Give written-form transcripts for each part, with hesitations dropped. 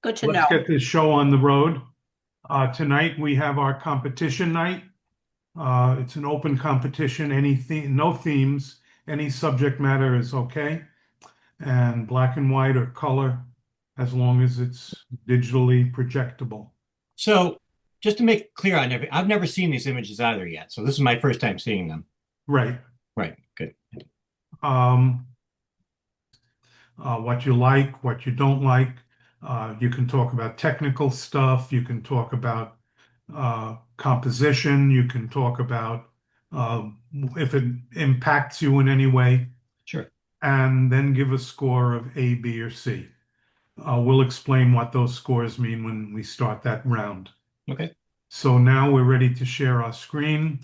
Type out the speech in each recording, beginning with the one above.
Good to Let's know. get this show on the road. Tonight we have our competition night. It's an open competition, no themes, any subject matter is okay. And black and white or color, as long as it's digitally projectable. So, just to make it clear on every, I've never seen these images either yet. So this is my first time seeing them. Right. Right. Good. Um, what you like, what you don't like. You can talk about technical stuff. You can talk about composition. You can talk about uh, if it impacts you in any way, Sure. and then give a score of A, B, or C. We'll explain what those scores mean when we start that round. Okay. So now we're ready to share our screen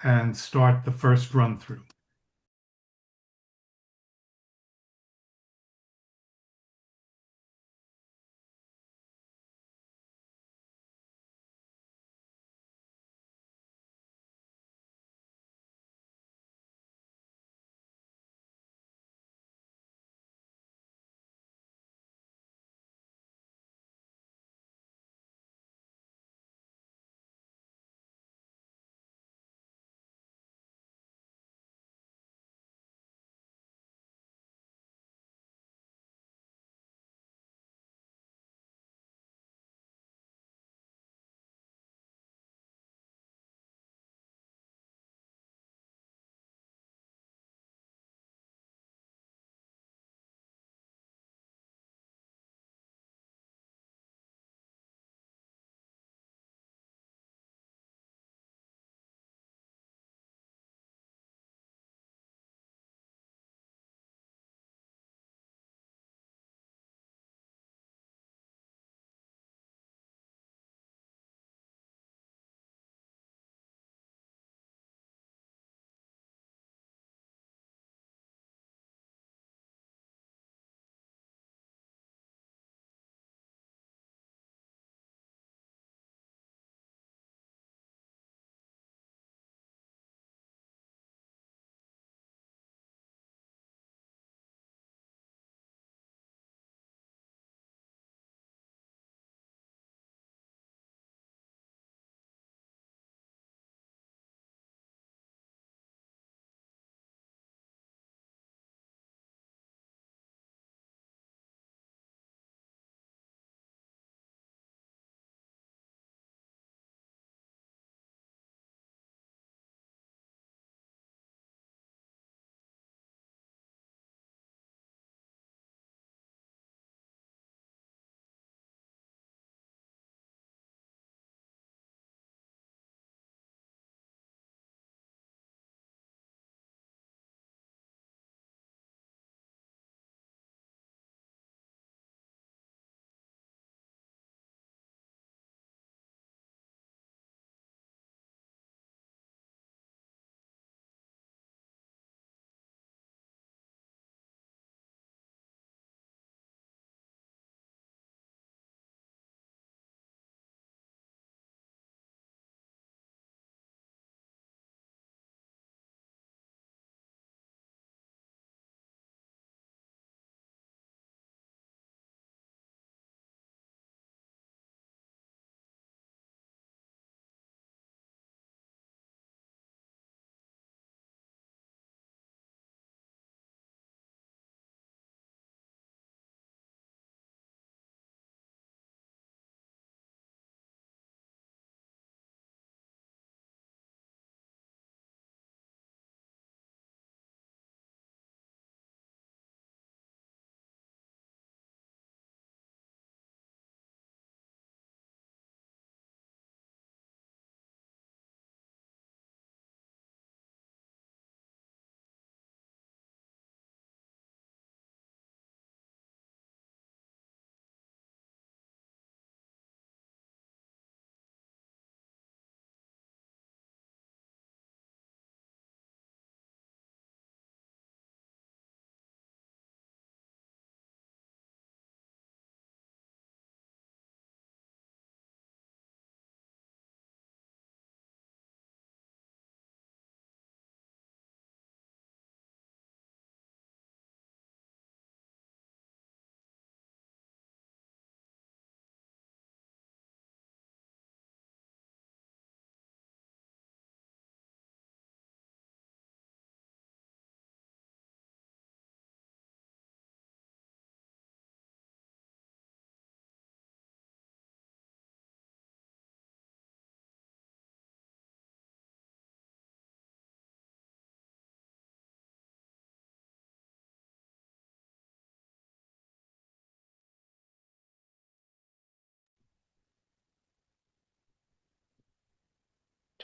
and start the first run through.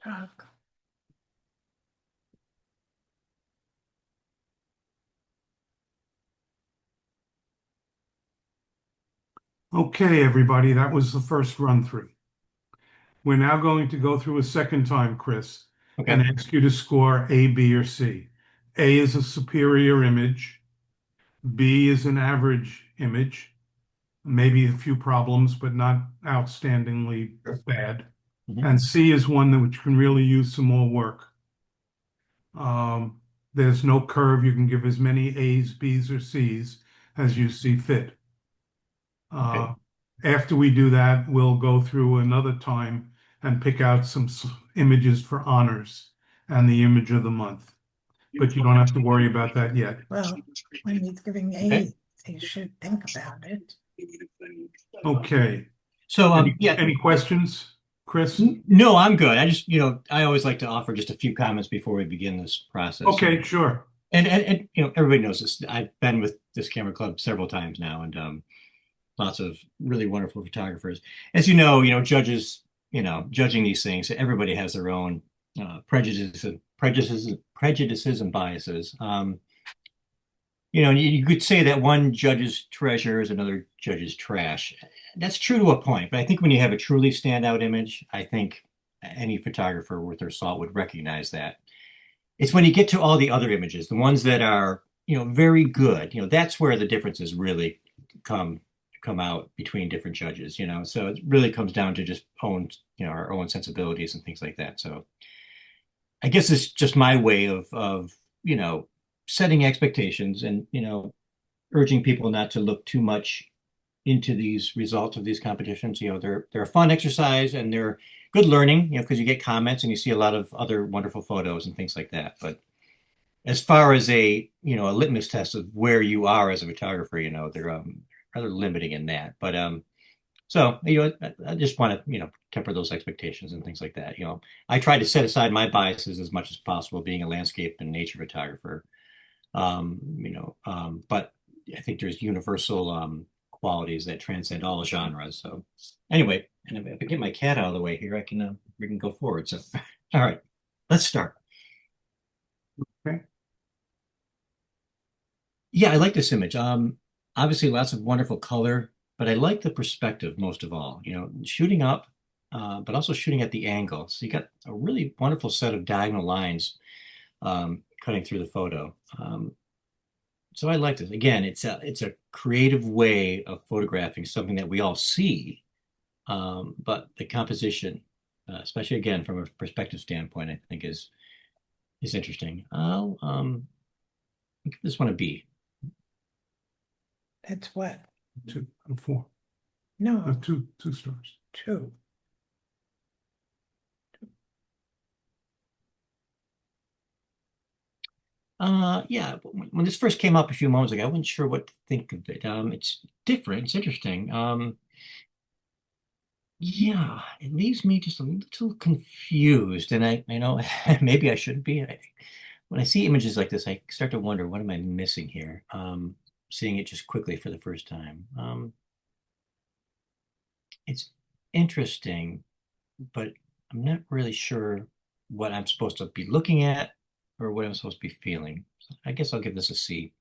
Talk. Okay, everybody, that was the first run through. We're now going to go through a second time, Chris, and Okay. ask you to score A, B, or C. A is a superior image. B is an average image. Maybe a few problems, but not outstandingly Sure. bad. Mhm. And C is one that which can really use some more work. There's no curve. You can give as many A's, B's, or C's as you see fit. Okay. Uh, After we do that, we'll go through another time and pick out some images for honors and the image of the month. But you don't have to worry about that yet. Well, when he's giving Okay. aid, he should think about it. Okay. So, yeah, Any questions, Chris? no, I'm good. I just, I always like to offer just a few comments before we begin this process. Okay, sure. And everybody knows this. I've been with this camera club several times now, and lots of really wonderful photographers. As judges, judging these things, everybody has their own prejudices and biases. You could say that one judge's treasures, another judge's trash. That's true to a point, but I think when you have a truly standout image, I think any photographer worth their salt would recognize that. It's when you get to all the other images, the ones that are, very good, that's where the differences really come come out between different judges. So it really comes down to just our own sensibilities and things like that. So I guess it's just my way of setting expectations and urging people not to look too much into these results of these competitions. They're a fun exercise and they're good learning, because you get comments and you see a lot of other wonderful photos and things like that. But as far as a litmus test of where you are as a photographer, they're rather limiting in that. But so I just want to temper those expectations and things like that. I try to set aside my biases as much as possible, being a landscape and nature photographer. But I think there's universal qualities that transcend all genres. So anyway, and if I get my cat out of the way here, we can go forward. So all right, let's start. Okay. Yeah, I like this image. Obviously lots of wonderful color, but I like the perspective most of all. Shooting up, but also shooting at the angle. So you got a really wonderful set of diagonal lines cutting through the photo. So I like this. Again, it's a creative way of photographing something that we all see, but the composition, especially again from a perspective standpoint, I think is interesting. I'll give this one a B. That's what? 4. No, Two stars. 2. Yeah, when this first came up a few moments ago, I wasn't sure what to think of it. It's different. It's interesting. Yeah, it leaves me just a little confused, and I know maybe I shouldn't be. When I see images like this, I start to wonder, what am I missing here? Seeing it just quickly for the first time. It's interesting, but I'm not really sure what I'm supposed to be looking at or what I'm supposed to be feeling. So I guess I'll give this a C.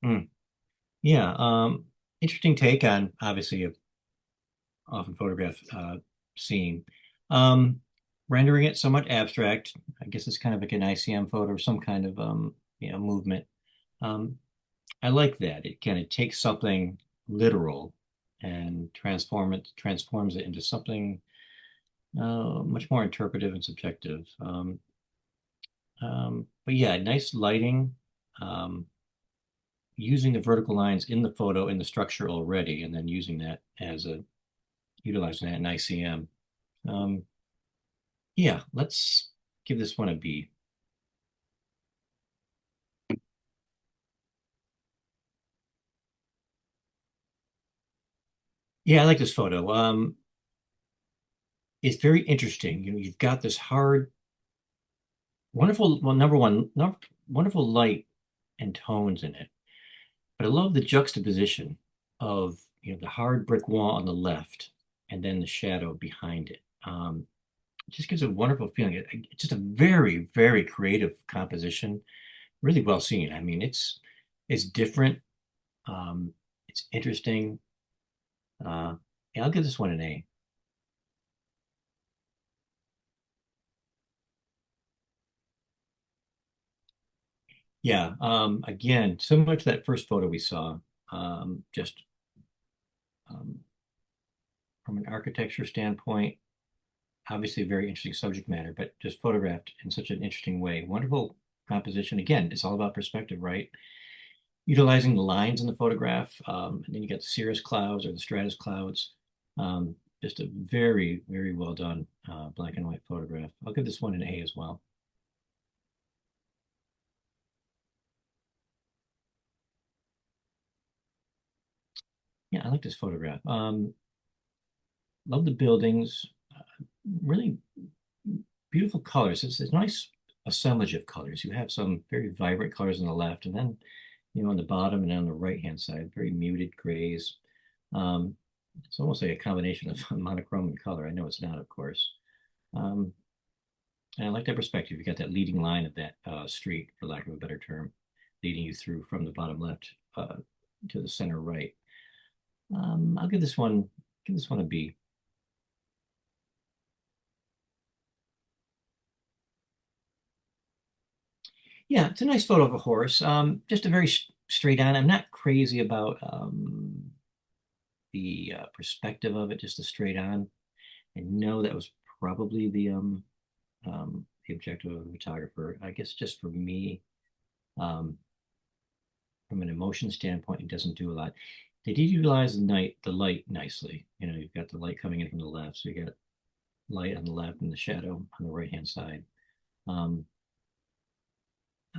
Hmm. Yeah, interesting take on obviously a often photographed scene. Um, Rendering it somewhat abstract, I guess it's kind of like an ICM photo or some kind of movement. Um, I like that. It takes something literal and transforms it into something much more interpretive and subjective. But yeah, nice lighting. Using the vertical lines in the photo in the structure already, and then utilizing that in ICM. Yeah, let's give this one a B. Yeah, I like this photo. it's very interesting. You've got this hard, wonderful, well, number one, wonderful light and tones in it. But I love the juxtaposition of, the hard brick wall on the left and then the shadow behind it. It just gives a wonderful feeling. It's just a very, very creative composition. Really well seen. I mean, it's different. It's interesting. Yeah, I'll give this one an A. Yeah. Again, similar to that first photo we saw, just um, from an architecture standpoint, obviously a very interesting subject matter, but just photographed in such an interesting way. Wonderful composition. Again, it's all about perspective, right? Utilizing the lines in the photograph, and then you got the cirrus clouds or the stratus clouds. Just a very, very well done black and white photograph. I'll give this one an A as well. Yeah, I like this photograph. Love the buildings. Really beautiful colors. It's a nice assemblage of colors. You have some very vibrant colors on the left, and then on the bottom and on the right-hand side, very muted grays. It's almost like a combination of monochrome and color. I know it's not, of course. And I like that perspective. You got that leading line of that street, for lack of a better term, leading you through from the bottom left to the center right. I'll give this one a B. Yeah, it's a nice photo of a horse. Just a very straight on. I'm not crazy about the perspective of it, just a straight on. I know that was probably the objective of the photographer. I guess just for me, um, from an emotion standpoint, it doesn't do a lot. They did utilize the light nicely. You've got the light coming in from the left, so you got light on the left and the shadow on the right-hand side.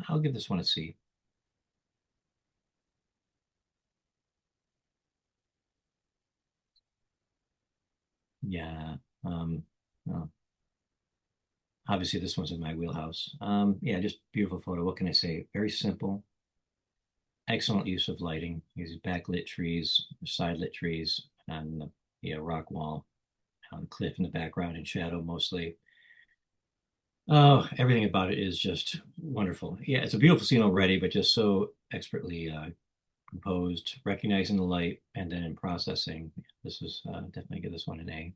I'll give this one a C. Yeah. Well, obviously this one's in my wheelhouse. Yeah, just beautiful photo. What can I say? Very simple. Excellent use of lighting. Uses backlit trees, side lit trees on the rock wall, on the cliff in the background in shadow mostly. Oh, everything about it is just wonderful. Yeah, it's a beautiful scene already, but just so expertly composed, recognizing the light, and then in processing. This was definitely give this one an A.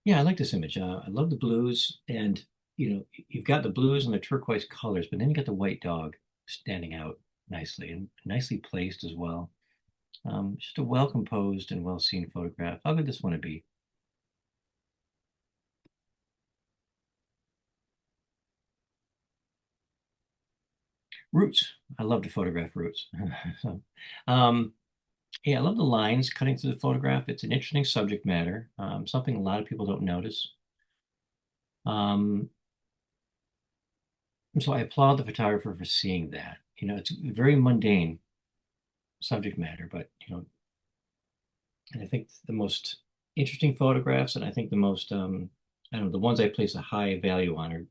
Yeah, I like this image. I love the blues, and you've got the blues and the turquoise colors, but then you got the white dog standing out nicely and nicely placed as well. Just a well composed and well seen photograph. I'll give this one a B. Roots. I love to photograph roots. So, yeah, I love the lines cutting through the photograph. It's an interesting subject matter, something a lot of people don't notice. Um, so I applaud the photographer for seeing that. It's very mundane subject matter, but and I think the most interesting photographs, and I think the most, I don't know, the ones I place a high value on are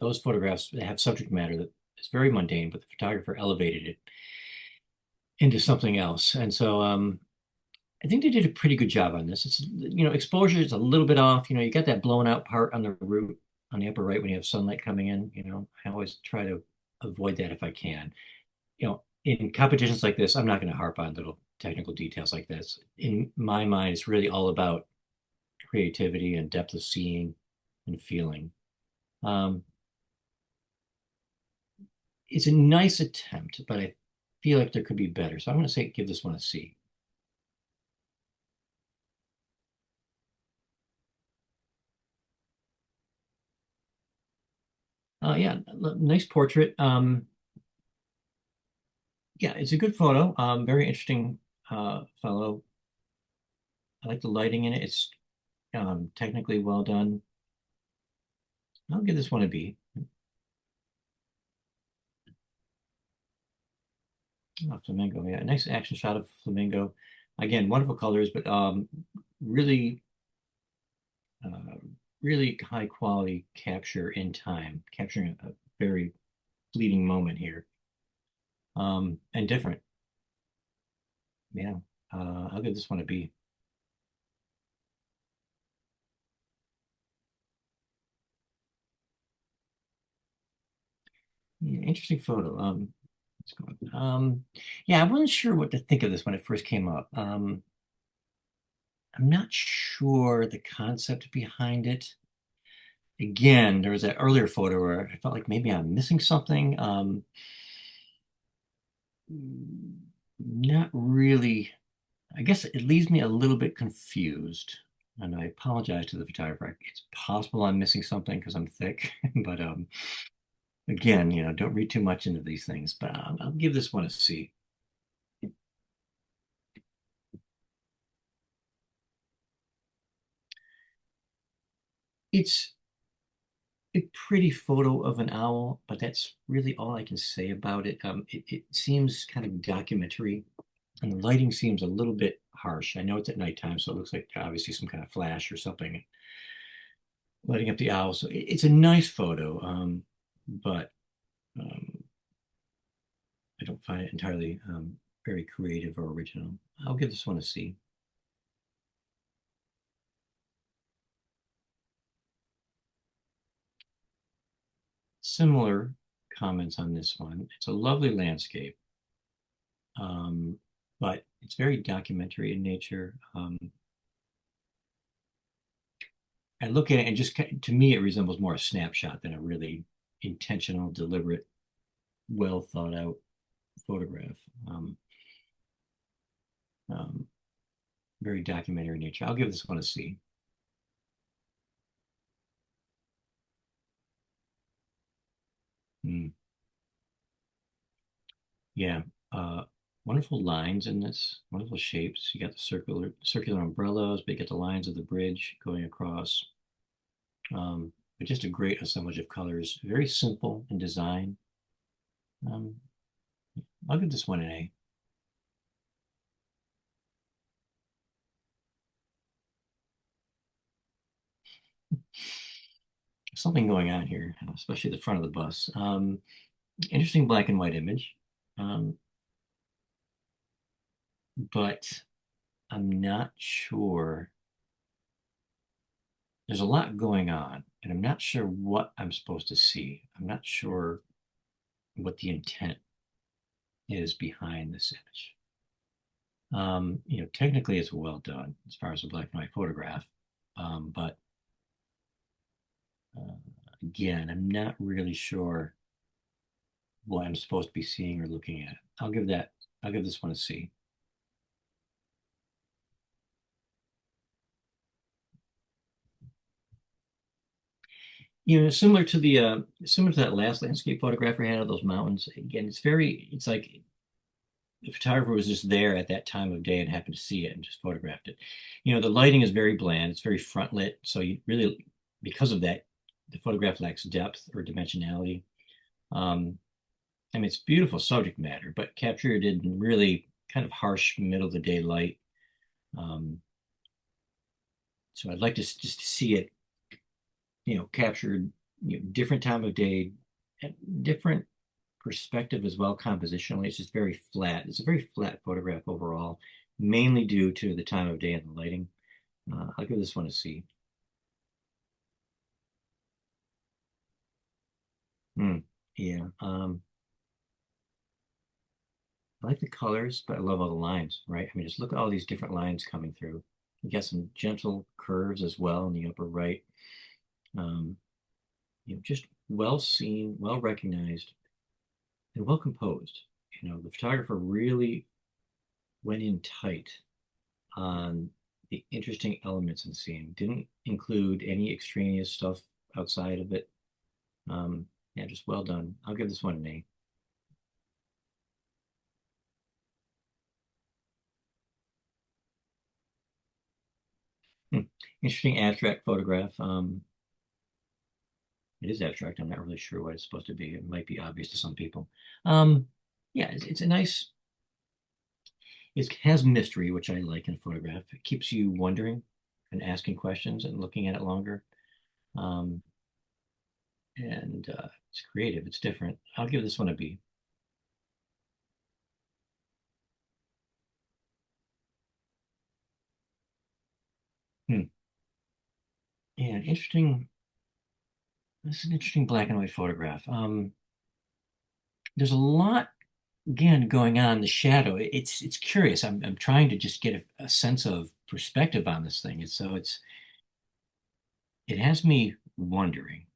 those photographs that have subject matter that is very mundane, but the photographer elevated it into something else. And so I think they did a pretty good job on this. It's, exposure is a little bit off. You got that blown out part on the root on the upper right when you have sunlight coming in. I always try to avoid that if I can. In competitions like this, I'm not going to harp on little technical details like this. In my mind, it's really all about creativity and depth of seeing and feeling. It's a nice attempt, but I feel like there could be better. So I'm going to give this one a C. Yeah, nice portrait. Yeah, it's a good photo. Very interesting fellow. I like the lighting in it. It's technically well done. I'll give this one a B. Oh, flamingo, yeah, nice action shot of flamingo. Again, wonderful colors, but really, uh, really high quality capture in time, capturing a very fleeting moment here, and different. Yeah, I'll give this one a B. Yeah, interesting photo. What's going on? Yeah, I wasn't sure what to think of this when it first came up. I'm not sure the concept behind it. Again, there was that earlier photo where I felt like maybe I'm missing something. Not really. I guess it leaves me a little bit confused, and I apologize to the photographer. It's possible I'm missing something because I'm thick, but again, don't read too much into these things. But I'll give this one a C. It's a pretty photo of an owl, but that's really all I can say about it. It seems kind of documentary, and the lighting seems a little bit harsh. I know it's at nighttime, so it looks like obviously some kind of flash or something lighting up the owl. So it's a nice photo, but um, I don't find it entirely very creative or original. I'll give this one a C. Similar comments on this one. It's a lovely landscape, um, but it's very documentary in nature. I look at it and just to me, it resembles more a snapshot than a really intentional, deliberate, well thought out photograph. Um, very documentary in nature. I'll give this one a C. Mm, yeah. Uh, Wonderful lines in this, wonderful shapes. You got the circular umbrellas, but you get the lines of the bridge going across. But just a great assemblage of colors. Very simple in design. Um, I'll give this one an A. Something going on here, especially the front of the bus. Interesting black and white image, um, but I'm not sure. There's a lot going on, and I'm not sure what I'm supposed to see. I'm not sure what the intent is behind this image. Technically it's well done as far as a black and white photograph, but uh, again, I'm not really sure what I'm supposed to be seeing or looking at. I'll give this one a C. Similar to that last landscape photograph we had of those mountains. Again, it's like the photographer was just there at that time of day and happened to see it and just photographed it. The lighting is very bland. It's very front lit. So you really, because of that, the photograph lacks depth or dimensionality. Um, I mean, it's beautiful subject matter, but captured in really kind of harsh middle of the day light. Um, so I'd like to just see it, captured, different time of day, different perspective as well compositionally. It's just very flat. It's a very flat photograph overall, mainly due to the time of day and the lighting. I'll give this one a C. Hmm. Yeah. I like the colors, but I love all the lines, right? I mean, just look at all these different lines coming through. You got some gentle curves as well in the upper right. Um, just well seen, well recognized, and well composed. The photographer really went in tight on the interesting elements in the scene. Didn't include any extraneous stuff outside of it. Yeah, just well done. I'll give this one an A. Hmm. Interesting abstract photograph. It is abstract. I'm not really sure what it's supposed to be. It might be obvious to some people. Yeah, it's a nice It has mystery, which I like in a photograph. It keeps you wondering and asking questions and looking at it longer. Um, and it's creative. It's different. I'll give this one a B. Hmm. Yeah, interesting. This is an interesting black and white photograph. There's a lot again going on in the shadow. It's curious. I'm trying to just get a sense of perspective on this thing. It has me wondering.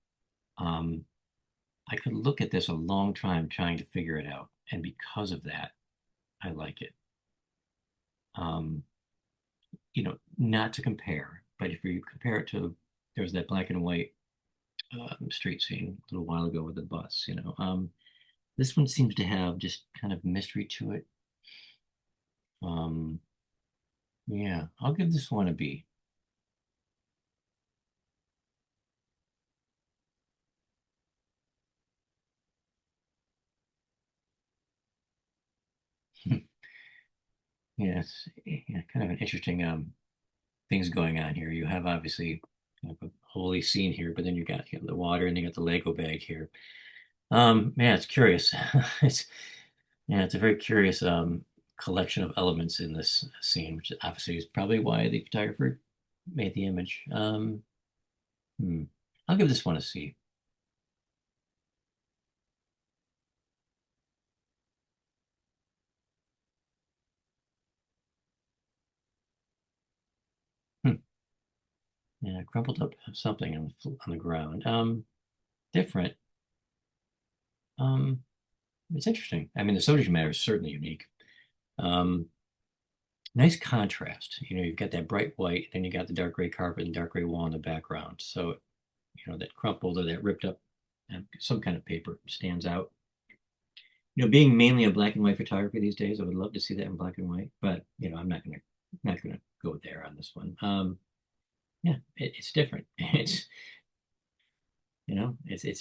Um, I could look at this a long time trying to figure it out, and because of that, I like it. Um, not to compare, but if you compare it to, there's that black and white street scene a little while ago with the bus. This one seems to have just kind of mystery to it. Um, yeah, I'll give this one a B. Yes, yeah, kind of an interesting things going on here. You have obviously kind of a holy scene here, but then you got the water and you got the Lego bag here. Yeah, it's curious. It's yeah, it's a very curious collection of elements in this scene, which obviously is probably why the photographer made the image. Hmm. I'll give this one a C. Hmm. Yeah, crumpled up something on the ground. Different. Um, it's interesting. I mean, the subject matter is certainly unique. Um, nice contrast. You've got that bright white, then you got the dark gray carpet and dark gray wall in the background. So, that crumpled or that ripped up some kind of paper stands out. Being mainly a black and white photography these days, I would love to see that in black and white, but I'm not gonna go there on this one. Yeah, it's different. It's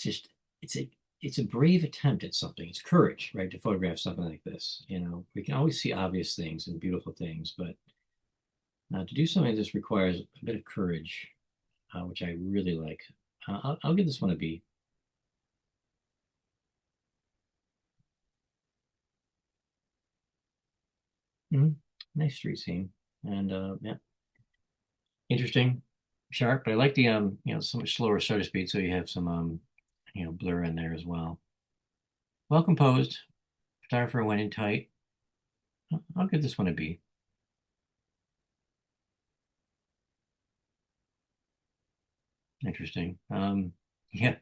just it's a brave attempt at something. It's courage, right, to photograph something like this. We can always see obvious things and beautiful things, but to do something like this requires a bit of courage, which I really like. I'll give this one a B. Mhm. Nice street scene, and yeah, interesting, sharp. But I like the so much slower shutter speed, so you have some blur in there as well. Well composed. Photographer went in tight. I'll give this one a B. Interesting. Yeah.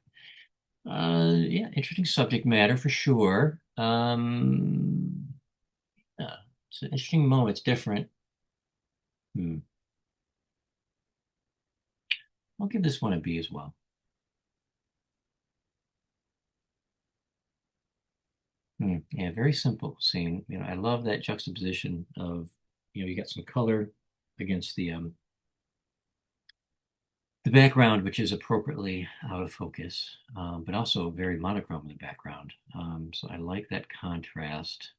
Yeah, interesting subject matter for sure. Yeah, it's an interesting moment. It's different. Hmm. I'll give this one a B as well. Yeah, very simple scene. I love that juxtaposition of, you got some color against the background, which is appropriately out of focus, but also very monochrome in the background. So I like that contrast.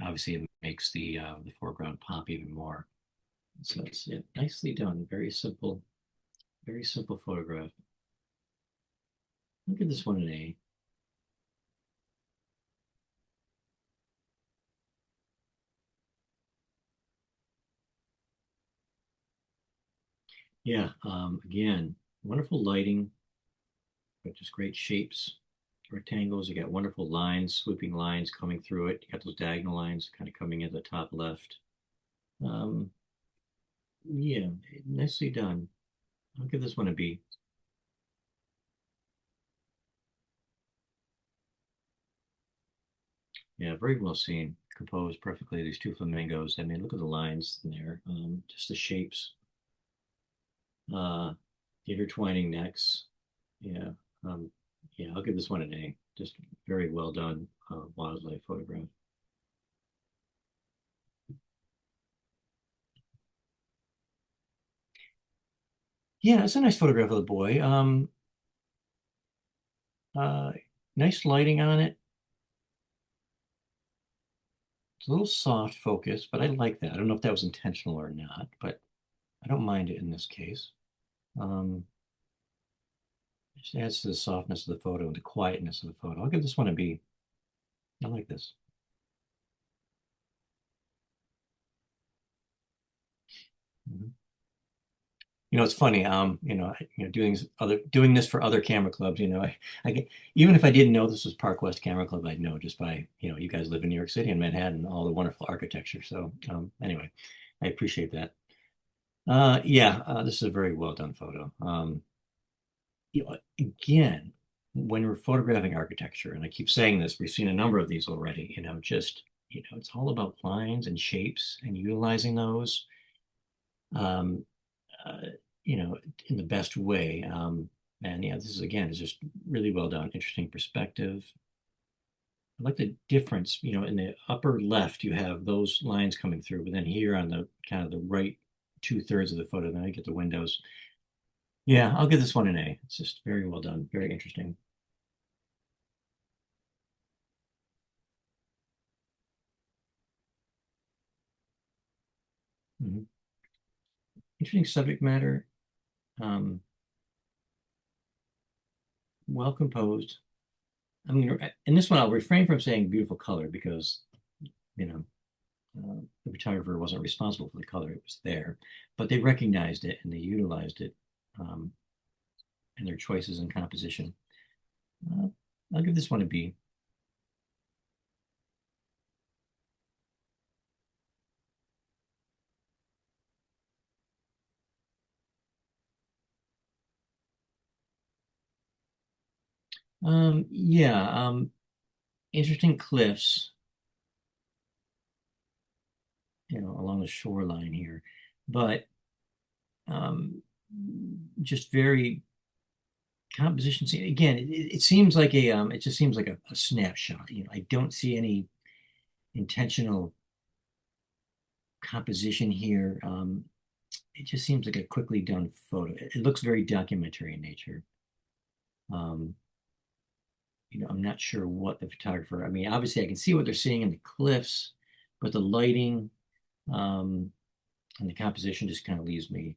Obviously, it makes the foreground pop even more. So it's nicely done. Very simple photograph. Look at this one an A. Yeah, again, wonderful lighting, but just great shapes, rectangles. You got wonderful lines, swooping lines coming through it. You got those diagonal lines kind of coming in the top left. Um, yeah, nicely done. I'll give this one a B. Yeah, very well seen. Composed perfectly. These two flamingos. I mean, look at the lines in there. Just the shapes. Uh, the intertwining necks. Yeah. Um, yeah, I'll give this one an A. Just very well done wildlife photograph. Yeah, it's a nice photograph of the boy. Uh, nice lighting on it. It's a little soft focus, but I like that. I don't know if that was intentional or not, but I don't mind it in this case. Just adds to the softness of the photo and the quietness of the photo. I'll give this one a B. I like this. Mhm. It's funny. Doing this for other camera clubs. Even if I didn't know this was Park West Camera Club, I'd know just by you guys live in New York City and Manhattan, all the wonderful architecture. So anyway, I appreciate that. Yeah, this is a very well done photo. Again, when we're photographing architecture, and I keep saying this, we've seen a number of these already. It's all about lines and shapes and utilizing those. Um, uh, in the best way. And yeah, this is just really well done. Interesting perspective. I like the difference, in the upper left, you have those lines coming through, but then here on the kind of the right 2/3 of the photo, then I get the windows. Yeah, I'll give this one an A. It's just very well done, very interesting. Mhm. Interesting subject matter. Um, well composed. I mean, in this one, I'll refrain from saying beautiful color because, you know, the photographer wasn't responsible for the color, it was there, but they recognized it and they utilized it um, in their choices and composition. Uh, I'll give this one a B. Yeah, interesting cliffs, along the shoreline here, but um, just very composition. Again, it seems like it just seems like a snapshot. I don't see any intentional composition here. It just seems like a quickly done photo. It looks very documentary in nature. Um, I'm not sure what the photographer, I mean, obviously I can see what they're seeing in the cliffs, but the lighting um, and the composition just kind of leaves me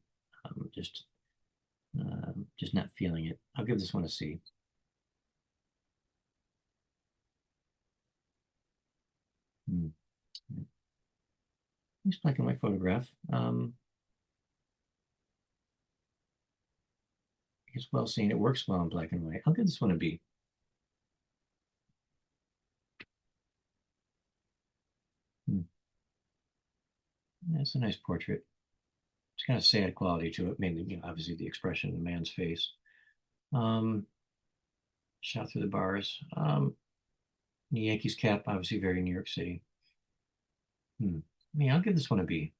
just not feeling it. I'll give this one a C. Hmm. Nice black and white photograph. It's well seen. It works well in black and white. I'll give this one a B. Hmm. That's a nice portrait. It's kind of sad quality to it, mainly, obviously the expression of the man's face. Um, Shot through the bars. The Yankees cap, obviously very New York City. I'll give this one a B.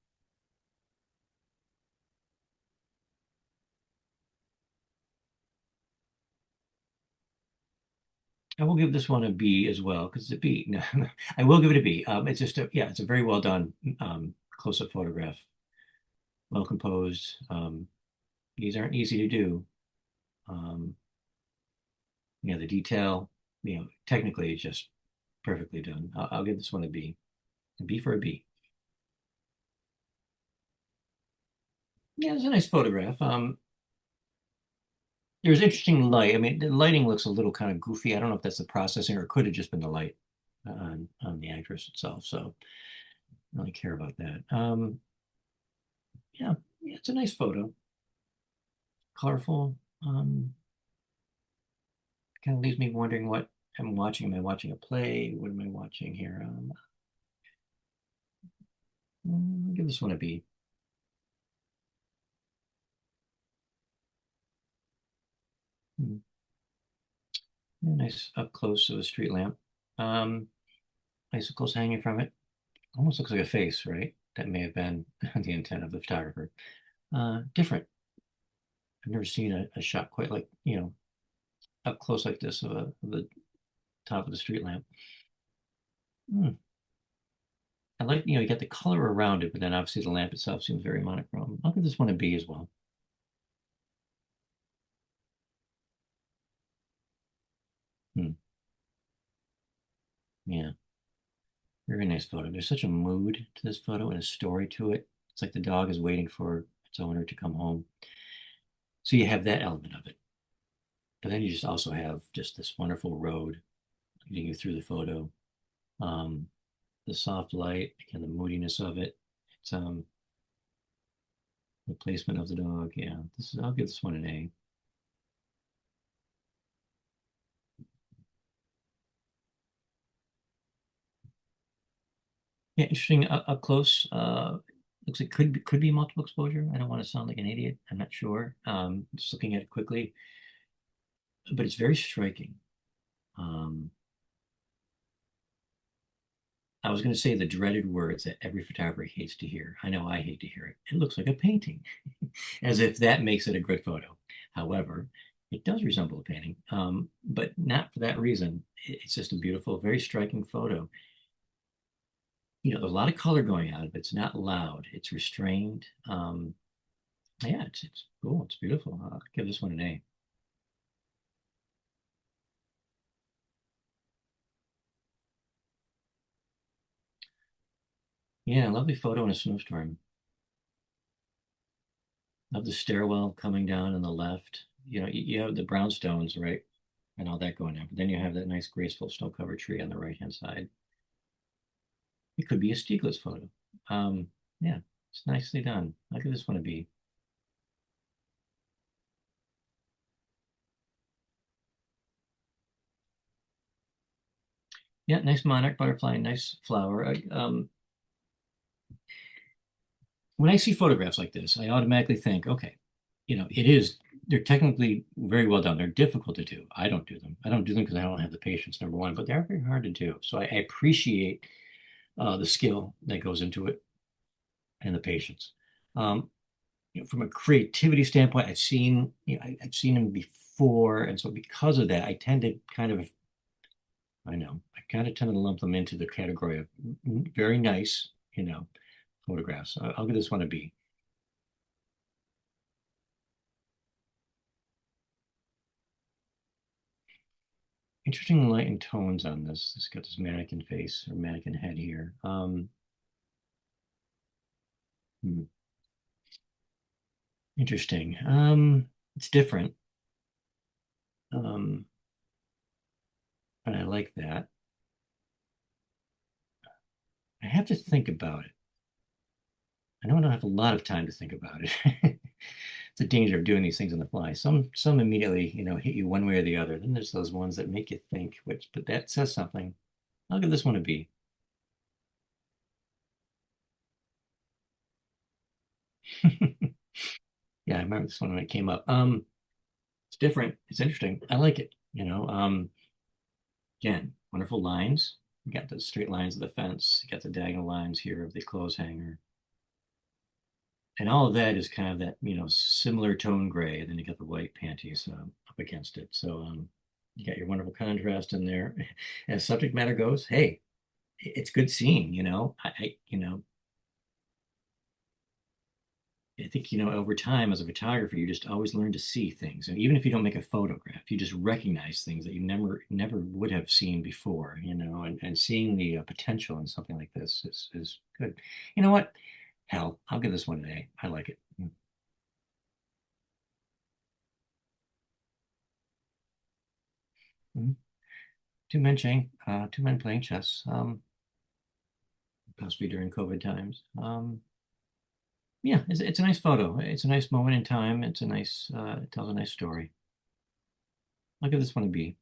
I will give this one a B as well because it's a B. No, I will give it a B. It's just it's a very well done close-up photograph, well composed. These aren't easy to do. Um, the detail, technically it's just perfectly done. I'll give this one a B. A B for a B. Yeah, it's a nice photograph. There's interesting light. I mean, the lighting looks a little kind of goofy. I don't know if that's the processing or it could have just been the light on the actress itself. So I don't really care about that. Yeah, it's a nice photo. Colorful. Kind of leaves me wondering what I'm watching. Am I watching a play? What am I watching here? I'll give this one a B. Hmm. Yeah, nice up close of a street lamp. Um, Icicles hanging from it. Almost looks like a face, right? That may have been the intent of the photographer. Different. I've never seen a shot quite like, up close like this of the top of the street lamp. Hmm. I like, you get the color around it, but then obviously the lamp itself seems very monochrome. I'll give this one a B as well. Hmm. Yeah, Very nice photo. There's such a mood to this photo and a story to it. It's like the dog is waiting for its owner to come home. So you have that element of it. But then you just also have just this wonderful road leading you through the photo. The soft light, again, the moodiness of it. It's the placement of the dog. Yeah, I'll give this one an A. Yeah, interesting up close. Looks like could be multiple exposure. I don't want to sound like an idiot. I'm not sure. Just looking at it quickly, but it's very striking. I was going to say the dreaded words that every photographer hates to hear. I know I hate to hear it. It looks like a painting, as if that makes it a good photo. However, it does resemble a painting, but not for that reason. It's just a beautiful, very striking photo. There's a lot of color going out of it. It's not loud. It's restrained. Yeah, it's cool. It's beautiful. I'll give this one an A. Yeah, lovely photo in a snowstorm. Love the stairwell coming down on the left. You have the brownstones, right? And all that going on. But then you have that nice graceful snow-covered tree on the right-hand side. It could be a Stieglitz photo. Yeah, it's nicely done. I'll give this one a B. Yeah, nice monarch butterfly, nice flower. When I see photographs like this, I automatically think, okay, they're technically very well done. They're difficult to do. I don't do them. I don't do them because I don't have the patience, number one, but they're very hard to do. So I appreciate the skill that goes into it and the patience. From a creativity standpoint, I've seen them before, and so because of that, I tend to I kind of tend to lump them into the category of very nice, photographs. I'll give this one a B. Interesting light and tones on this. It's got this mannequin face or mannequin head here. Interesting. It's different. And I like that. I have to think about it. I don't have a lot of time to think about it. It's a danger of doing these things on the fly. Some immediately, hit you one way or the other. Then there's those ones that make you think, but that says something. I'll give this one a B. Yeah, I remember this one when it came up. It's different. It's interesting. I like it. Again, wonderful lines. You got the straight lines of the fence. You got the diagonal lines here of the clothes hanger. And all of that is kind of that, similar tone gray. And then you got the white panties up against it. So you got your wonderful contrast in there. As subject matter goes, hey, it's good seeing, I think, over time as a photographer, you just always learn to see things. And even if you don't make a photograph, you just recognize things that you never would have seen before, and seeing the potential in something like this is good. You know what? Hell, I'll give this one an A. I like it. Mm-hmm. Two men playing chess, possibly during COVID times. Yeah, it's a nice photo. It's a nice moment in time. It's it tells a nice story. I'll give this one a B.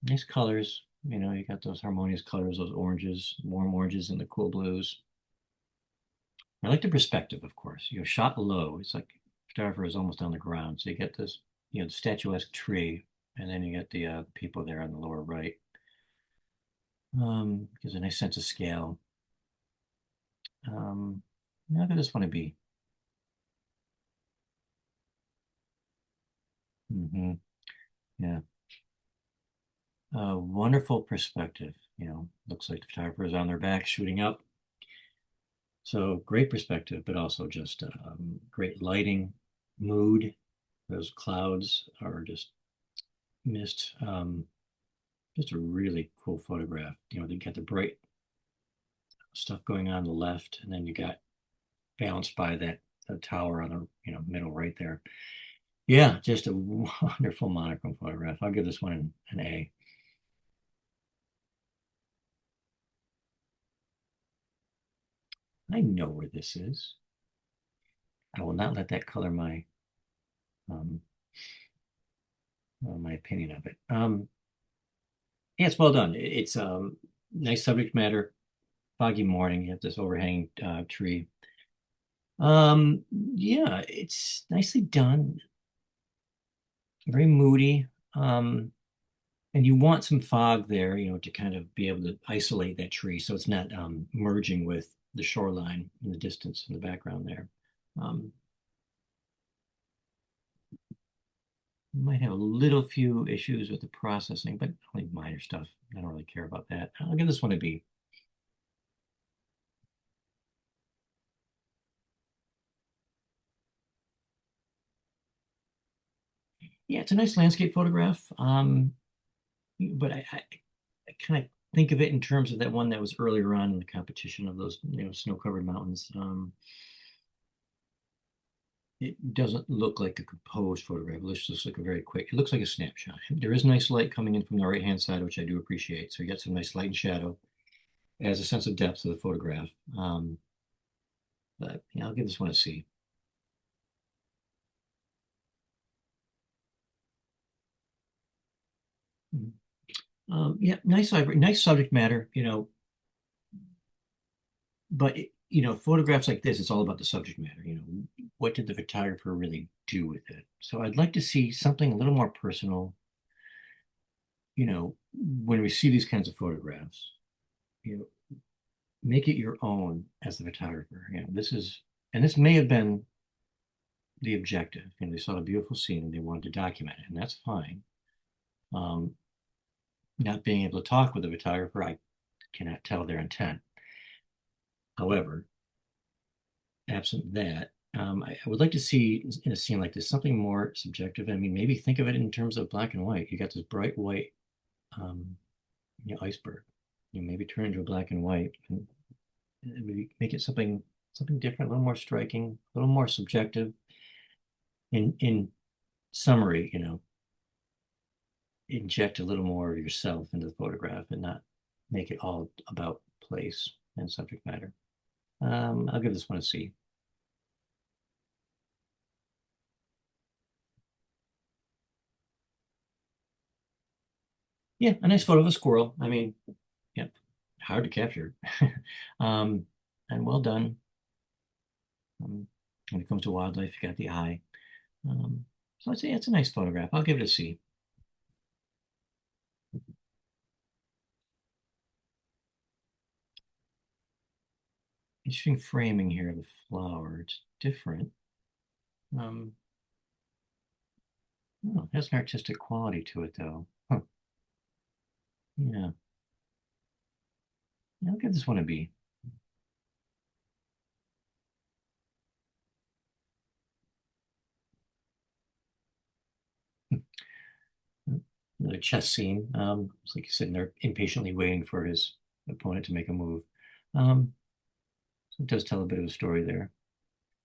Nice colors. You got those harmonious colors, those oranges, warm oranges and the cool blues. I like the perspective, of course. Shot low. It's like photographer is almost on the ground. So you get this, the statuesque tree, and then you get the people there on the lower right. Gives a nice sense of scale. I'll give this one a B. Yeah. Wonderful perspective. Looks like the photographer is on their back shooting up. So great perspective, but also just great lighting, mood. Those clouds are just missed just a really cool photograph. You got the bright stuff going on the left, and then you got balanced by that tower on the middle right there. Yeah, just a wonderful monochrome photograph. I'll give this one an A. I know where this is. I will not let that color my my opinion of it. Yeah, it's well done. It's nice subject matter. Foggy morning. You have this overhanging tree. Yeah, it's nicely done. Very moody. And you want some fog there, to kind of be able to isolate that tree so it's not merging with the shoreline in the distance in the background there. Might have a little few issues with the processing, but only minor stuff. I don't really care about that. I'll give this one a B. Yeah, it's a nice landscape photograph. But I kind of think of it in terms of that one that was earlier on in the competition of those, snow-covered mountains. It doesn't look like a composed photograph. It looks like it looks like a snapshot. There is nice light coming in from the right-hand side, which I do appreciate. So you get some nice light and shadow. It has a sense of depth to the photograph. But yeah, I'll give this one a C. Yeah, nice subject matter, but photographs like this, it's all about the subject matter. What did the photographer really do with it? So I'd like to see something a little more personal. When we see these kinds of photographs, make it your own as the photographer. This may have been the objective. They saw a beautiful scene and they wanted to document it, and that's fine. Not being able to talk with the photographer, I cannot tell their intent. However, absent that, I would like to see in a scene like this something more subjective. I mean, maybe think of it in terms of black and white. You got this bright white iceberg. Maybe turn into a black and white and maybe make it something different, a little more striking, a little more subjective. In summary, inject a little more of yourself into the photograph and not make it all about place and subject matter. I'll give this one a C. Yeah, a nice photo of a squirrel. I mean, yeah, hard to capture. And well done. When it comes to wildlife, you got the eye. So I'd say it's a nice photograph. I'll give it a C. Interesting framing here of the flower. It's different. Oh, it has an artistic quality to it, though. Huh. Yeah. I'll give this one a B. Another chess scene. It's like he's sitting there impatiently waiting for his opponent to make a move. So it does tell a bit of a story there.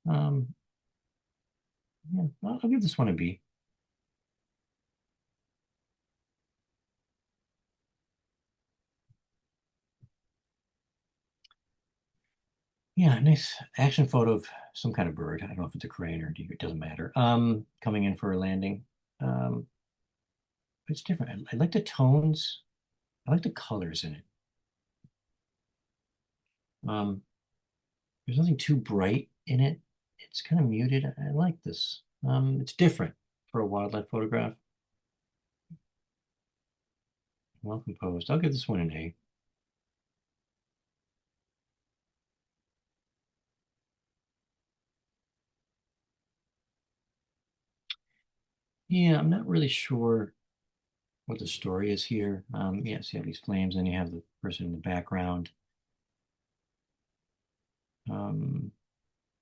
Yeah, I'll give this one a B. Yeah, nice action photo of some kind of bird. I don't know if it's a crane or a deer, it doesn't matter. Coming in for a landing. It's different. I like the tones. I like the colors in it. There's nothing too bright in it. It's kind of muted. I like this. It's different for a wildlife photograph. Well composed. I'll give this one an A. Yeah, I'm not really sure what the story is here. Yes, you have these flames, and you have the person in the background.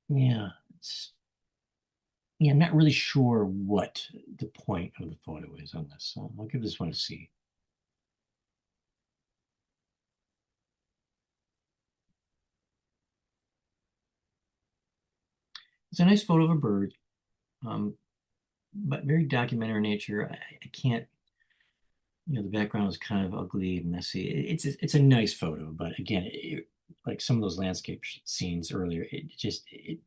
Yeah, it's yeah, I'm not really sure what the point of the photo is on this. So I'll give this one a C. It's a nice photo of a bird, but very documentary in nature. I can't, the background is kind of ugly and messy. It's a nice photo, but again, like some of those landscape scenes earlier, it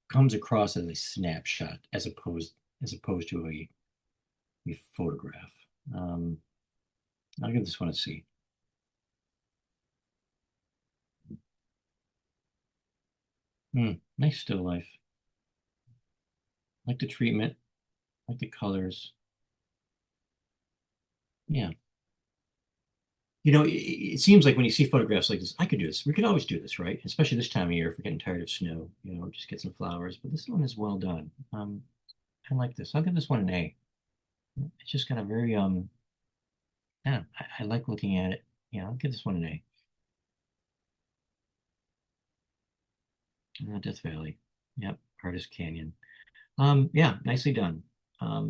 comes across as a snapshot as opposed to a photograph. I'll give this one a C. Nice still life. Like the treatment, like the colors. Yeah. It seems like when you see photographs like this, I could do this. We could always do this, right? Especially this time of year if we're getting tired of snow, just get some flowers. But this one is well done. I like this. I'll give this one an A. It's just got a very yeah, I like looking at it. Yeah, I'll give this one an A. Death Valley. Yep, Artist Canyon. Yeah, nicely done. I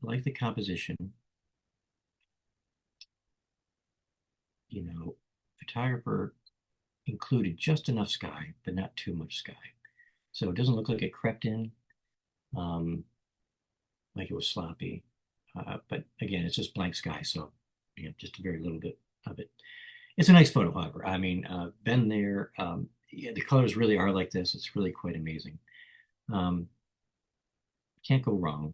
like the composition. Photographer included just enough sky, but not too much sky. So it doesn't look like it crept in, like it was sloppy. But again, it's just blank sky, so just a very little bit of it. It's a nice photo, however. I mean, been there. Yeah, the colors really are like this. It's really quite amazing. Can't go wrong.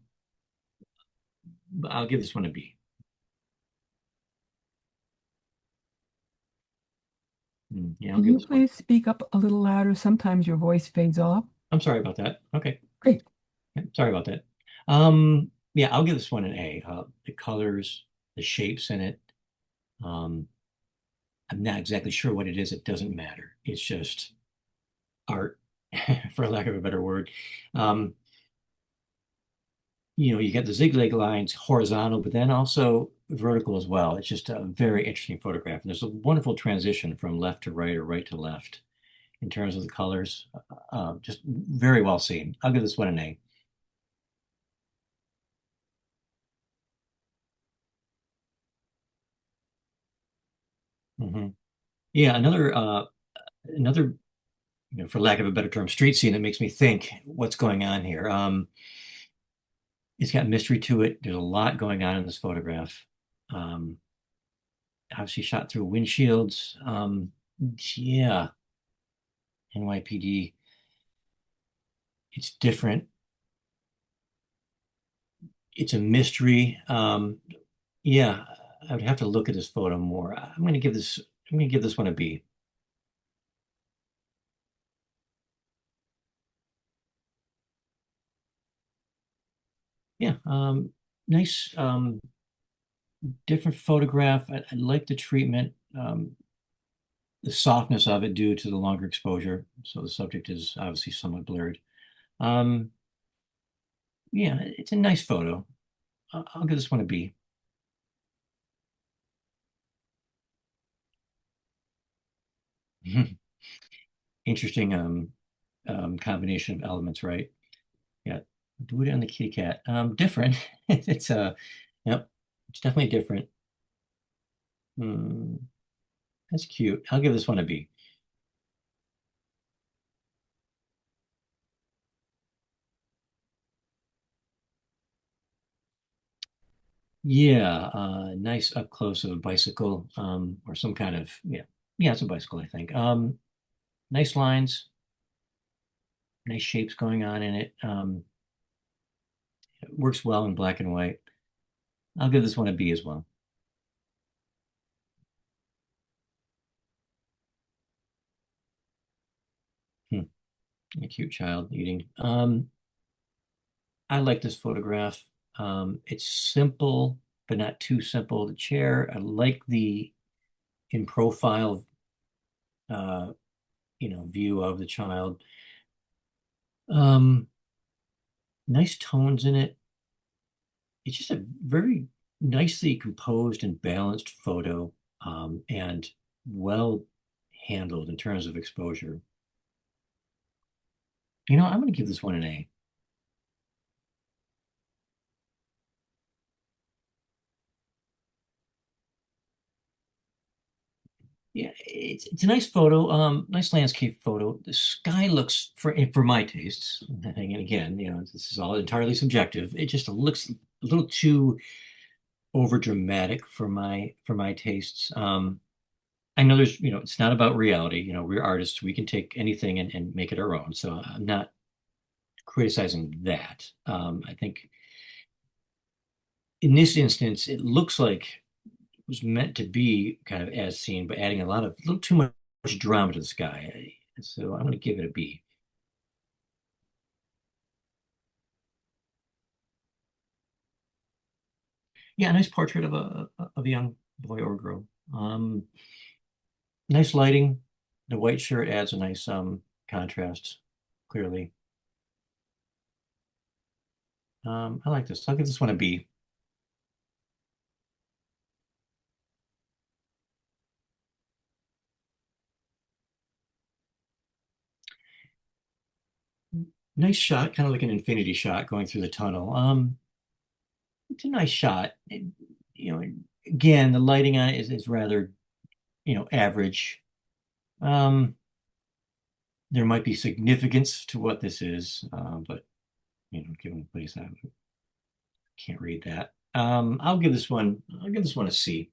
But I'll give this one a B. Yeah, I'll Can give you this one. please speak up a little louder? Sometimes your voice fades off. I'm sorry about that. Okay. Great. Yeah, sorry about that. Yeah, I'll give this one an A. The colors, the shapes in it. I'm not exactly sure what it is. It doesn't matter. It's just art, for lack of a better word. You get the zigzag lines horizontal, but then also vertical as well. It's just a very interesting photograph. And there's a wonderful transition from left to right or right to left in terms of the colors. Just very well seen. I'll give this one an A. Yeah, another, for lack of a better term, street scene that makes me think what's going on here. It's got mystery to it. There's a lot going on in this photograph. Obviously shot through windshields. Yeah, NYPD. It's different. It's a mystery. Yeah, I would have to look at this photo more. I'm going to give this one a B. Yeah, nice, different photograph. I like the treatment, the softness of it due to the longer exposure. So the subject is obviously somewhat blurred. Um, yeah, it's a nice photo. I'll give this one a B. Interesting combination of elements, right? Yeah, do it on the kitty cat. Different. It's yep, it's definitely different. Hmm, that's cute. I'll give this one a B. Yeah, nice up close of a bicycle, or some kind of yeah, it's a bicycle, I think. Nice lines, nice shapes going on in it. It works well in black and white. I'll give this one a B as well. A cute child eating. I like this photograph. It's simple, but not too simple. The chair, I like the in profile, uh, view of the child. Um, nice tones in it. It's just a very nicely composed and balanced photo, and well handled in terms of exposure. You know, I'm going to give this one an A. Yeah, it's a nice photo, nice landscape photo. The sky looks, for my tastes, and again, you know, this is all entirely subjective. It just looks a little too over dramatic for my tastes. I know there's, you know, it's not about reality. You know, we're artists. We can take anything and make it our own. So I'm not criticizing that. I think in this instance, it looks like it was meant to be kind of as seen, but adding a little too much drama to the sky. So I'm going to give it a B. Yeah, a nice portrait of a young boy or girl. Nice lighting. The white shirt adds a nice contrast, clearly. I like this. I'll give this one a B. Nice shot, kind of like an infinity shot going through the tunnel. It's a nice shot. You know, again, the lighting on it is rather, you know, average. Um, there might be significance to what this is, but you know, given the place, I can't read that. I'll give this one a C.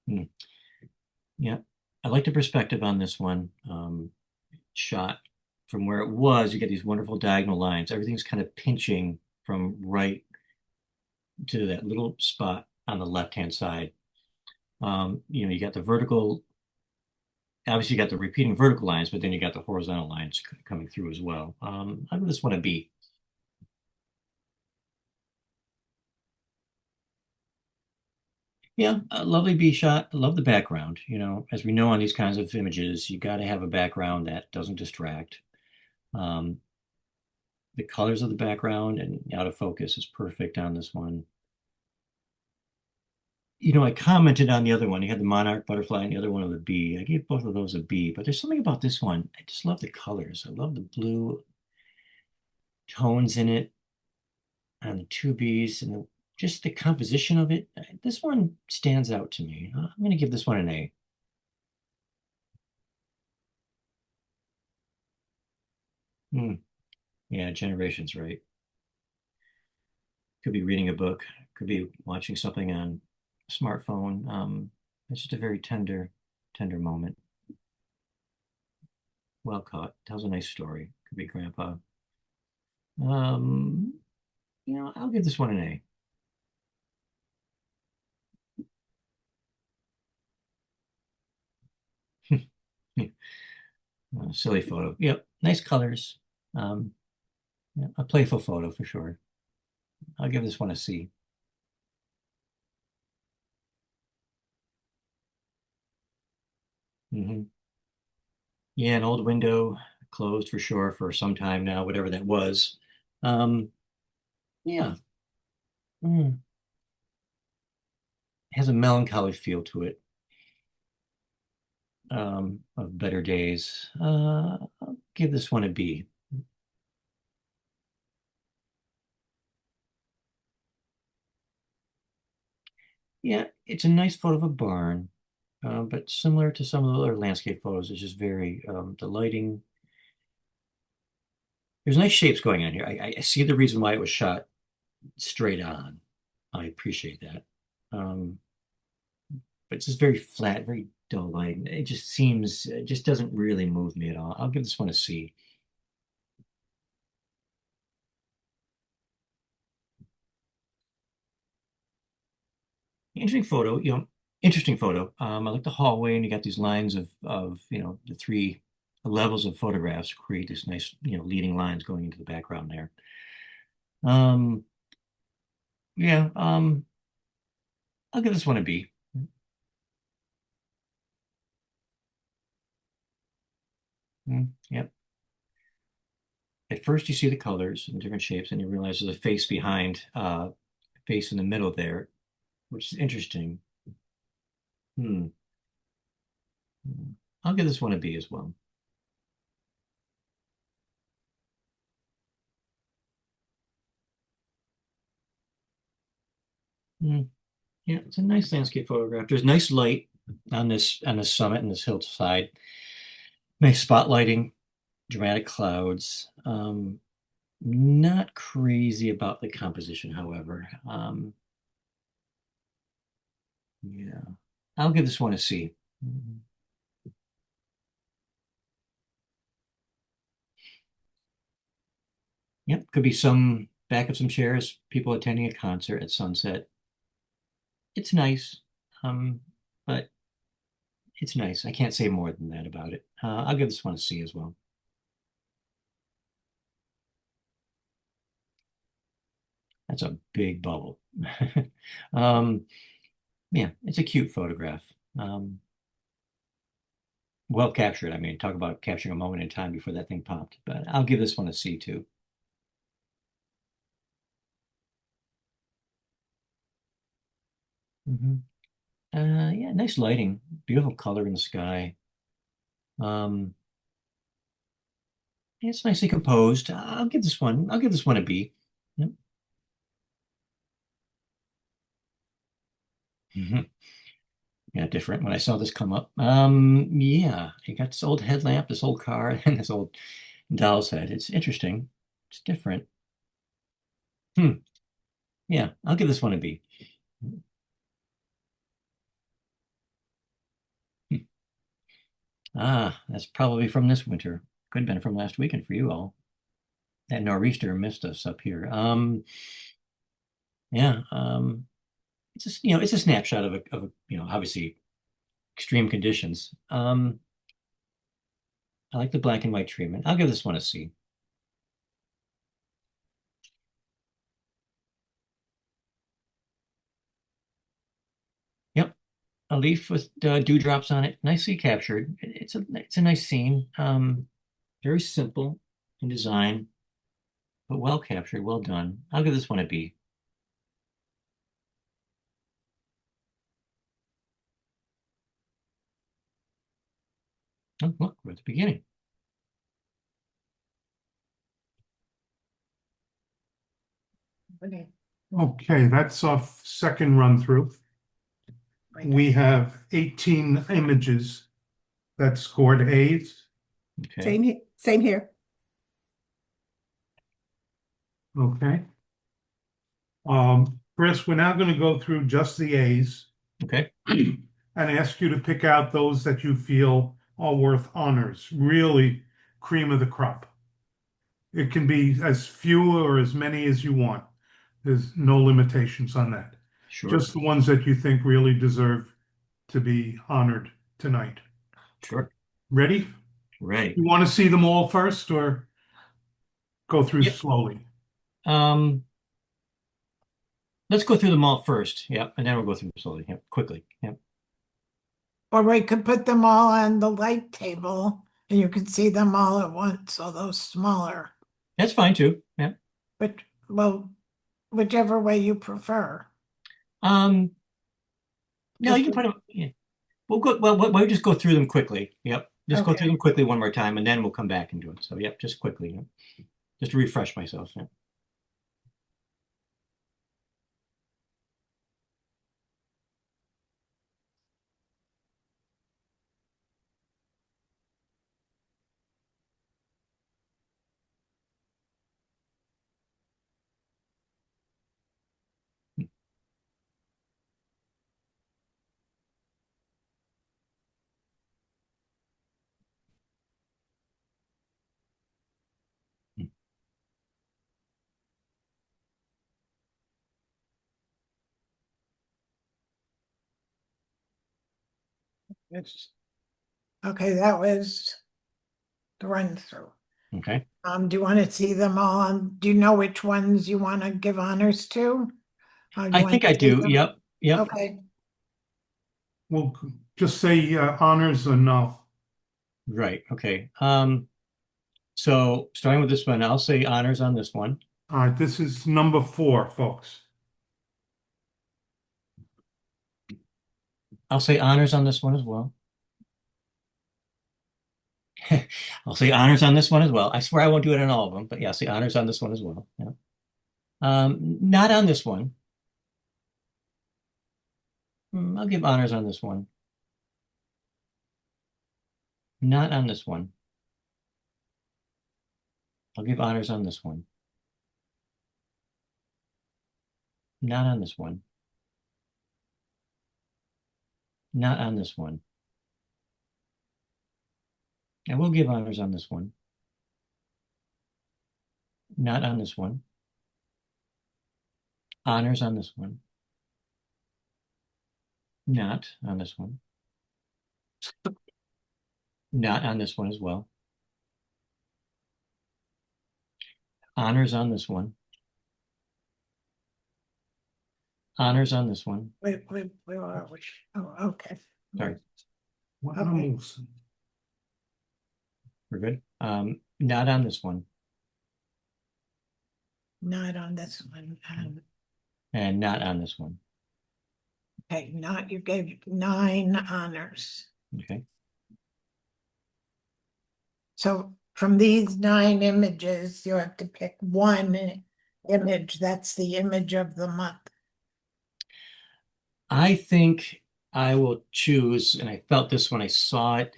Hmm. Yeah, I like the perspective on this one. Shot from where it was, you get these wonderful diagonal lines. Everything's kind of pinching from right to that little spot on the left-hand side. You know, you got the vertical, obviously you got the repeating vertical lines, but then you got the horizontal lines coming through as well. I give this one a B. Yeah, a lovely B shot. I love the background. You know, as we know on these kinds of images, you got to have a background that doesn't distract. Um, the colors of the background and out of focus is perfect on this one. You know, I commented on the other one. You had the monarch butterfly and the other one with a B. I gave both of those a B, but there's something about this one. I just love the colors. I love the blue tones in it and the two Bs and just the composition of it. This one stands out to me. I'm going to give this one an A. Hmm. Yeah, generations, right? Could be reading a book, could be watching something on a smartphone. It's just a very tender moment. Well caught. Tells a nice story. Could be grandpa. Um, you know, I'll give this one an A. Silly photo. Yep, nice colors. Um, yeah, a playful photo for sure. I'll give this one a C. Hmm. Yeah, an old window closed for sure for some time now, whatever that was. Um, yeah, has a melancholy feel to it, of better days. I'll give this one a B. Yeah, it's a nice photo of a barn, but similar to some of the other landscape photos, it's just very, the lighting. There's nice shapes going on here. I see the reason why it was shot straight on. I appreciate that. Um, but it's just very flat, very dull light. It just doesn't really move me at all. I'll give this one a C. Interesting photo, you know, interesting photo. I like the hallway, and you got these lines of you know, the three levels of photographs create this nice, you know, leading lines going into the background there. Um, yeah, I'll give this one a B. Yep. At first, you see the colors and different shapes, and you realize there's a face behind, face in the middle there, which is interesting. Hmm. I'll give this one a B as well. Yeah, it's a nice landscape photograph. There's nice light on this summit and this hillside. Nice spotlighting, dramatic clouds. Not crazy about the composition, however. Yeah, I'll give this one a C. Yep, could be some back of some chairs, people attending a concert at sunset. It's nice, but it's nice. I can't say more than that about it. I'll give this one a C as well. That's a big bubble. Yeah, it's a cute photograph. Well captured. I mean, talk about capturing a moment in time before that thing popped. But I'll give this one a C too. Yeah, nice lighting, beautiful color in the sky. It's nicely composed. I'll give this one a B. Yep. Yeah, different when I saw this come up. Yeah, you got this old headlamp, this old car, and this old doll's head. It's interesting. It's different. Yeah, I'll give this one a B. Ah, that's probably from this winter. Could have been from last weekend for you all. That nor'easter missed us up here. Yeah, it's just, it's a snapshot of obviously extreme conditions. I like the black and white treatment. I'll give this one a C. Yep, a leaf with dewdrops on it, nicely captured. It's a nice scene. Very simple in design, but well captured, well done. I'll give this one a B. Oh, look, we're at the beginning. Okay. Okay, that's our second run through. Right. We have 18 images that scored A's. Okay. Same here. Okay. Chris, we're now going to go through just the A's Okay. and ask you to pick out those that you feel are worth honors, really cream of the crop. It can be as few or as many as you want. There's no limitations on that. Sure. Just the ones that you think really deserve to be honored tonight. Sure. Ready? Right. You want to see them all first or go through Yep. slowly? Let's go through them all first. Yep, and then we'll go through them slowly. Yep, quickly. Yep. Or we could put them all on the light table and you could see them all at once, although smaller. That's fine too. Yep. But, well, whichever way you prefer. No, Just you can put them. Yeah. We'll just go through them quickly. Yep. Just go Okay. through them quickly one more time, and then we'll come back and do it. So, yep, just quickly. Yep. Just to refresh myself. Yep. Okay, that was the run through. Okay. Do you want to see them all on, do you know which ones you want to give honors to? You I want think to I see do. them? Yep. Yep. Okay, We'll just say honors or no. Right. Okay. So starting with this one, I'll say honors on this one. All right, this is number 4, folks. I'll say honors on this one as well. I'll say honors on this one as well. I swear I won't do it on all of them, but yeah, I'll say honors on this one as well. Yeah. Not on this one. I'll give honors on this one. Not on this one. I'll give honors on this one. Not on this one. Not on this one. I will give honors on this one. Not on this one. Honors on this one. Not on this one. Not on this one as well. Honors on this one. Honors on this one. Wait, where are we? Oh, okay. Sorry, What Okay. numbers? we're good. Not on this one. Not on this one. And not on this one. Okay, not, you gave 9 honors. Okay. So from these 9 images, you have to pick one image. That's the image of the month. I think I will choose, and I felt this when I saw it,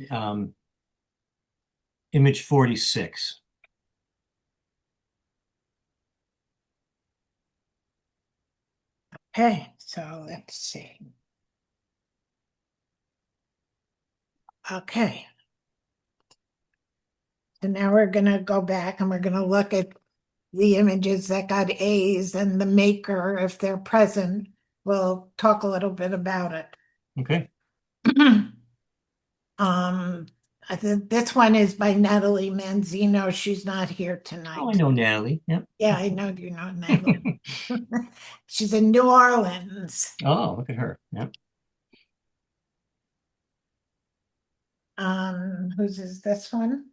image 46. Okay, so let's see. Okay. So now we're gonna go back and we're gonna look at the images that got A's and the maker, if they're present. We'll talk a little bit about it. Okay. I think this one is by Natalie Manzino. She's not here tonight. Oh, I know Natalie. Yep. Yeah, I know you know Natalie. She's in New Orleans. Oh, look at her. Yep. Whose is this one?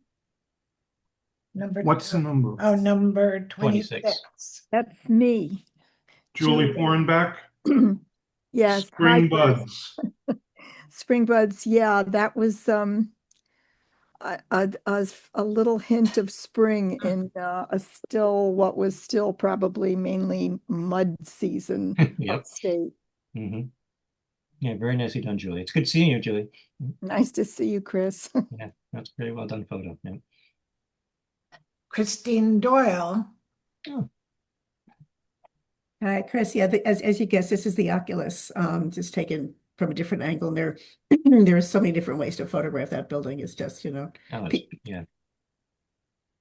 Number What's the number? Oh, number 26. 26. That's me. Julie Julie. Forenbeck? Yes. Spring hi, Chris. Buds. Spring buds. Yeah, that was a little hint of spring in what was still probably mainly mud season Yep. upstate. Mm-hmm. Yeah, very nicely done, Julie. It's good seeing you, Julie. Nice to see you, Chris. Yeah, that's a very well done photo. Yeah. Christine Doyle. Oh, Hi, Chris. Yeah, as you guessed, this is the Oculus, just taken from a different angle. And there are so many different ways to photograph that building. It's just, oh, yeah.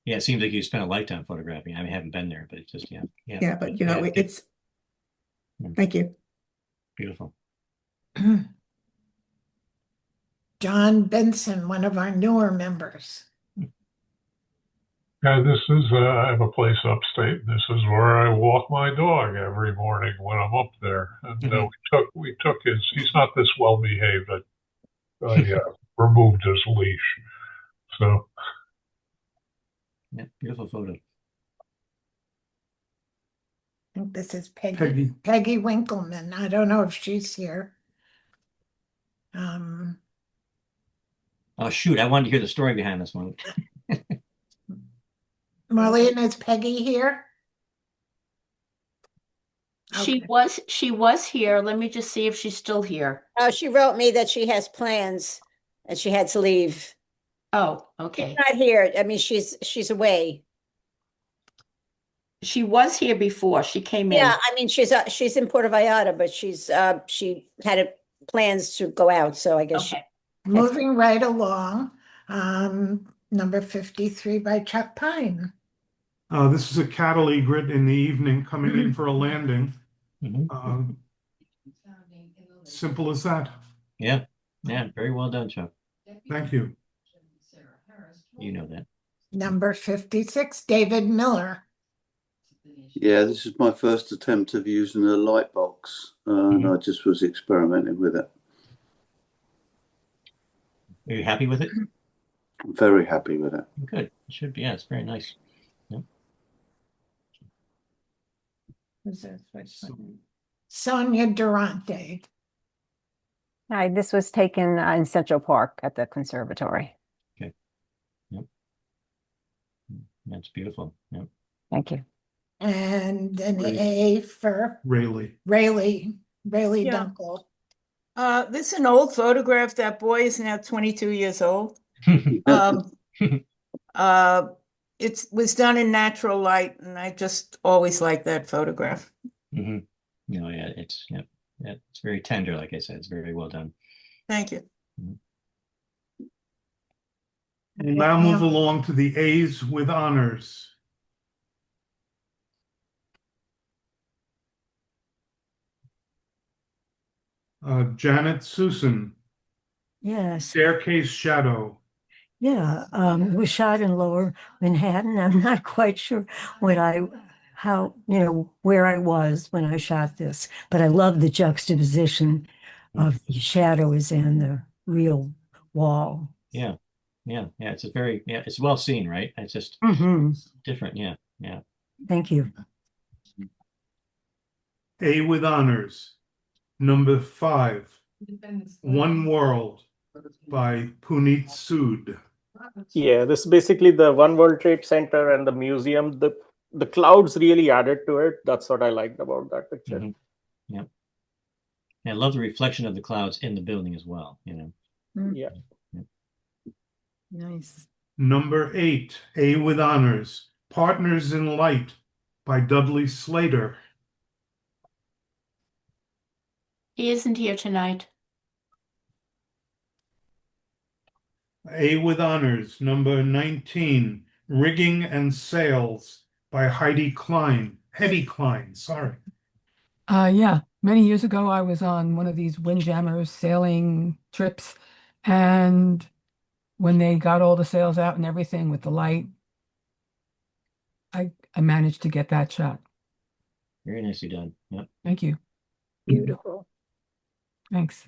Yeah, it seems like you spent a lifetime photographing. I haven't been there, but it's just, yeah. yeah, but it's thank you. beautiful. John Benson, one of our newer members. This is, I have a place upstate. This is where I walk my dog every morning when I'm up there. And we took he's not this well behaved. I removed his leash. So. Yeah, beautiful photo. I think this is Peggy Winkleman. I don't know if she's here. Oh, shoot. I wanted to hear the story behind this one. Marlene, is Peggy here? She Okay. was here. Let me just see if she's still here. She wrote me that she has plans and she had to leave. Oh, okay. Not here. I mean, she's away. She was here before. She came in. Yeah, I mean, she's in Puerto Vallarta, but she had plans to go out, so I guess Okay. Moving right along. Number 53 by Chuck Pine. This is a cattle egret in the evening coming in for a landing. Mhm. Simple as that. Yeah, very well done, Chuck. Thank you. You know that. Number 56, David Miller. Yeah, this is my first attempt of using a light box, and I just was experimenting with it. Are you happy with it? I'm very happy with it. Good. It should be. Yeah, it's very nice. Who's this? Which one? Sonia Durante. Hi, this was taken in Central Park at the conservatory. Okay. Yep. That's beautiful. Yeah. Thank you. And an Ray- A for Rayleigh. Rayleigh Yeah. Dunkel. This is an old photograph. That boy is now 22 years old. It was done in natural light, and I just always liked that photograph. No, yeah, it's very tender. Like I said, it's very well done. Thank you. We'll now move along to the A's with honors. Janet Susan, Yes, Staircase Shadow. yeah, it was shot in Lower Manhattan. I'm not quite sure where I was when I shot this, but I love the juxtaposition of the shadows and the real wall. Yeah. It's well seen, right? It's just different. Yeah. Thank you. A with honors. Number 5, One World by Puneet Sood. Yeah, this is basically the One World Trade Center and the museum. The clouds really added to it. That's what I liked about that picture. Yeah. I love the reflection of the clouds in the building as well, Yeah. Nice. Number 8, A with honors. Partners in Light by Dudley Slater. He isn't here tonight. A with honors. Number 19, Rigging and Sails by Hetty Klein, sorry. Yeah, many years ago, I was on one of these windjammers sailing trips, and when they got all the sails out and everything with the light, I managed to get that shot. Very nicely done. Yep. Thank you. Beautiful. Thanks.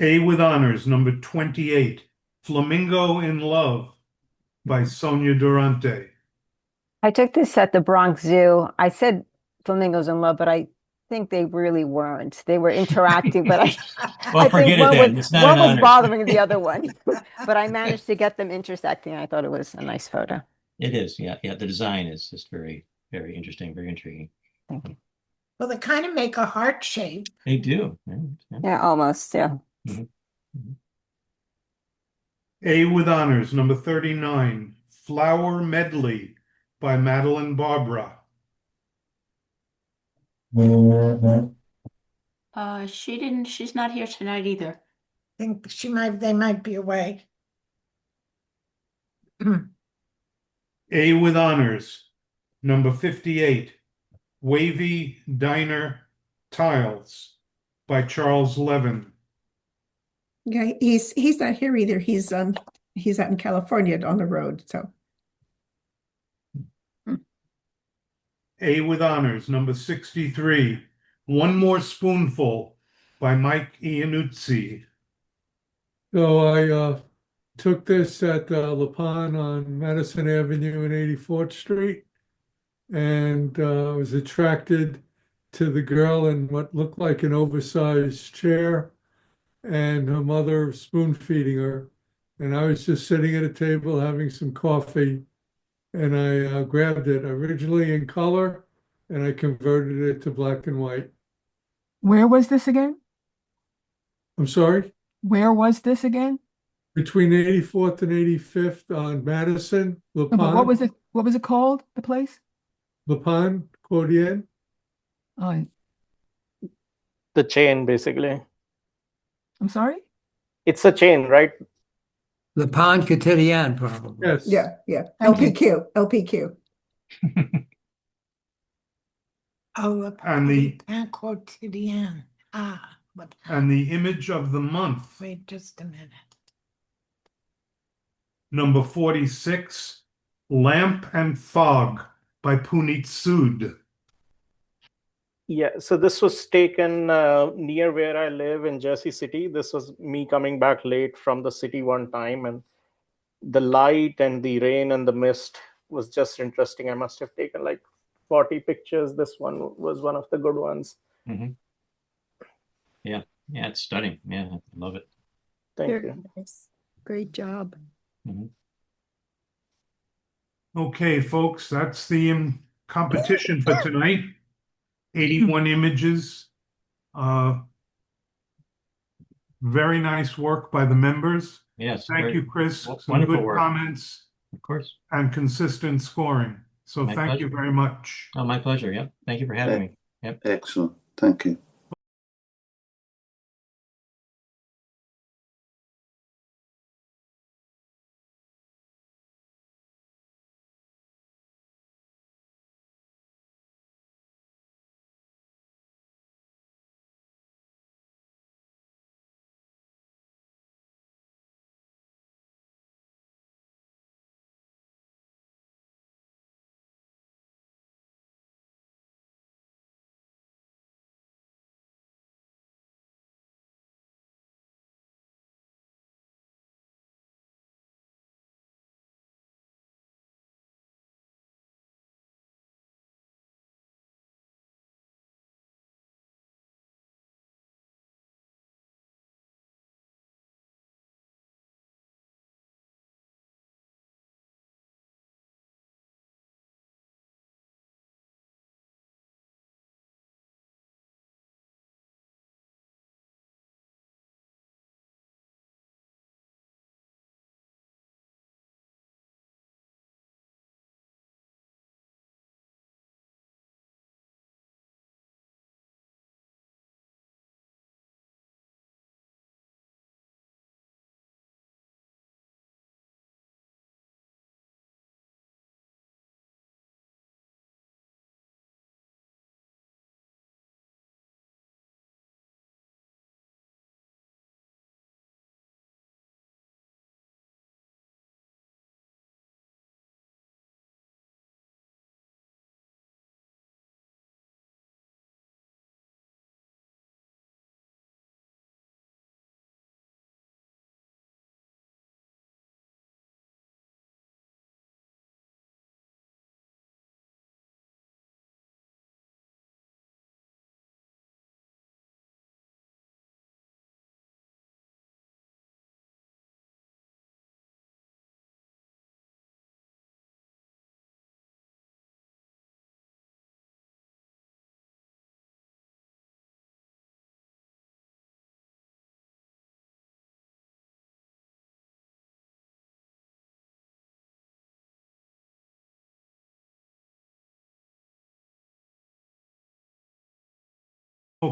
A with honors. Number 28, Flamingo in Love by Sonia Durante. I took this at the Bronx Zoo. I said flamingos in love, but I think they really weren't. They were interacting, but Well, I forget think it one then. was It's not an honor. bothering the other one. But I managed to get them intersecting. I thought it was a nice photo. It is. Yeah. The design is just very, very interesting, very intriguing. Thank you. Well, they kind of make a heart shape. They do. Yeah, almost. Yeah. A with honors. Number 39, Flower Medley by Madeline Barbara. She's not here tonight either. I think they might be away. A with honors. Number 58, Wavy Diner Tiles by Charles Levin. Yeah, he's not here either. He's out in California on the road. So A with honors. Number 63, One More Spoonful by Mike Iannuzzi. So I took this at Le Pont on Madison Avenue and 84th Street, and was attracted to the girl in what looked like an oversized chair and her mother spoon feeding her. And I was just sitting at a table having some coffee, and I grabbed it, originally in color, and I converted it to black and white. Where was this again? I'm sorry? Where was this again? Between 84th and 85th on Madison, Le No, but Pont. what was it called, the place? Le Pont Quotidien. Oh, The chain, basically. I'm sorry? It's a chain, right? Le Pont Quotidien, probably. Yes. yeah. Thank you. LPQ. Oh, And the- Pain Quotidien. But And the image of the month. wait just a minute. Number 46, Lamp and Fog by Puneet Sood. Yeah, so this was taken near where I live in Jersey City. This was me coming back late from the city one time, and the light and the rain and the mist was just interesting. I must have taken like 40 pictures. This one was one of the good ones. Yeah, it's stunning. Yeah, I love it. Thank Very you. nice. Great job. Okay, folks, that's the competition for tonight. 81 images. Very nice work by the members. Yes, Thank very you, Chris. Some wonderful good work. comments Of course. and consistent scoring. So My thank you pleasure. very much. Oh, my pleasure. Yep. Thank you for having me. Yep. Excellent. Thank you.